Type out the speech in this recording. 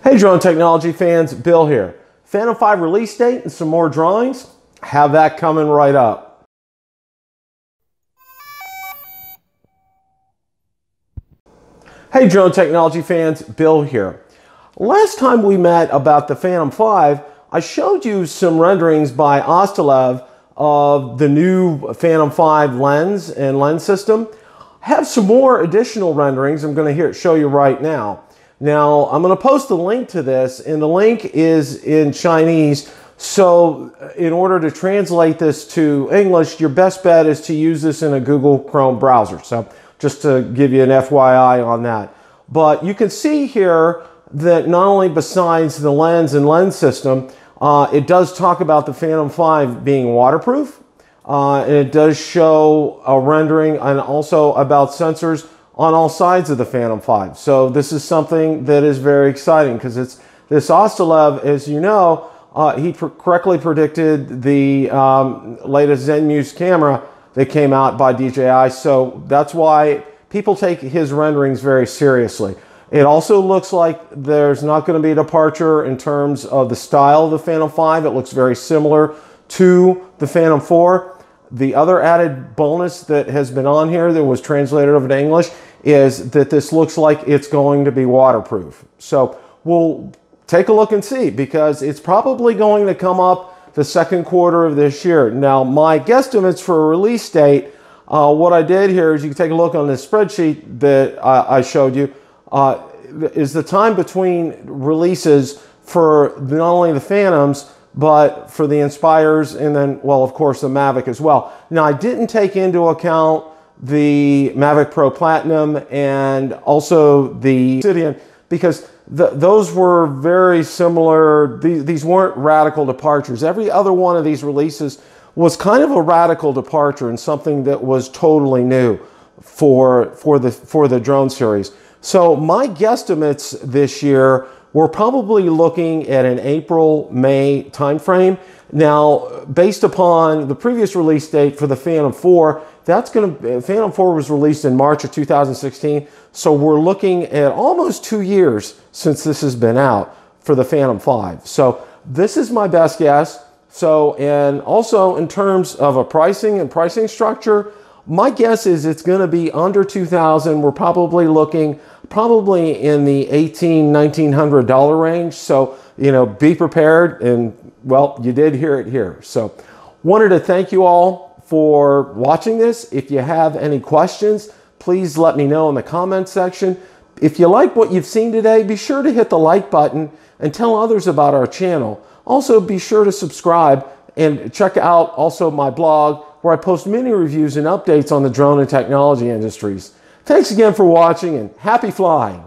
Hey drone technology fans, Bill here. Phantom 5 release date and some more drawings. Have that coming right up. Hey drone technology fans, Bill here. Last time we met about the Phantom 5, I showed you some renderings by Ostalev of the new Phantom 5 lens and lens system. I have some more additional renderings I'm going to show you right now. Now, I'm going to post a link to this, and the link is in Chinese. So in order to translate this to English, your best bet is to use this in a Google Chrome browser. So just to give you an FYI on that. But you can see here that not only besides the lens and lens system, it does talk about the Phantom 5 being waterproof. And it does show a rendering and also about sensors on all sides of the Phantom 5. So this is something that is very exciting because it's this Ostalev, as you know, he correctly predicted the latest Zenmuse camera that came out by DJI. So that's why people take his renderings very seriously. It also looks like there's not going to be a departure in terms of the style of the Phantom 5. It looks very similar to the Phantom 4. The other added bonus that has been on here that was translated over to English is that this looks like it's going to be waterproof. So we'll take a look and see, because it's probably going to come up the second quarter of this year. Now, my guesstimates for a release date, what I did here is you can take a look on this spreadsheet that I showed you, is the time between releases for not only the Phantoms, but for the Inspires, and then, well, of course, the Mavic as well. Now, I didn't take into account the Mavic Pro Platinum and also the Obsidian, because those were very similar. These weren't radical departures. Every other one of these releases was kind of a radical departure and something that was totally new for the drone series. So my guesstimates this year, we're probably looking at an April-May timeframe. Now, based upon the previous release date for the Phantom 4, Phantom 4 was released in March of 2016, so we're looking at almost 2 years since this has been out for the Phantom 5. So this is my best guess. So, and also in terms of a pricing and pricing structure, my guess is it's going to be under $2,000. We're probably looking in the $1,800–$1,900 range. So, you know, be prepared. And, well, you did hear it here. So, wanted to thank you all for watching this. If you have any questions, please let me know in the comment section. If you like what you've seen today, be sure to hit the like button and tell others about our channel. Also, be sure to subscribe and check out also my blog, where I post many reviews and updates on the drone and technology industries. Thanks again for watching, and happy flying!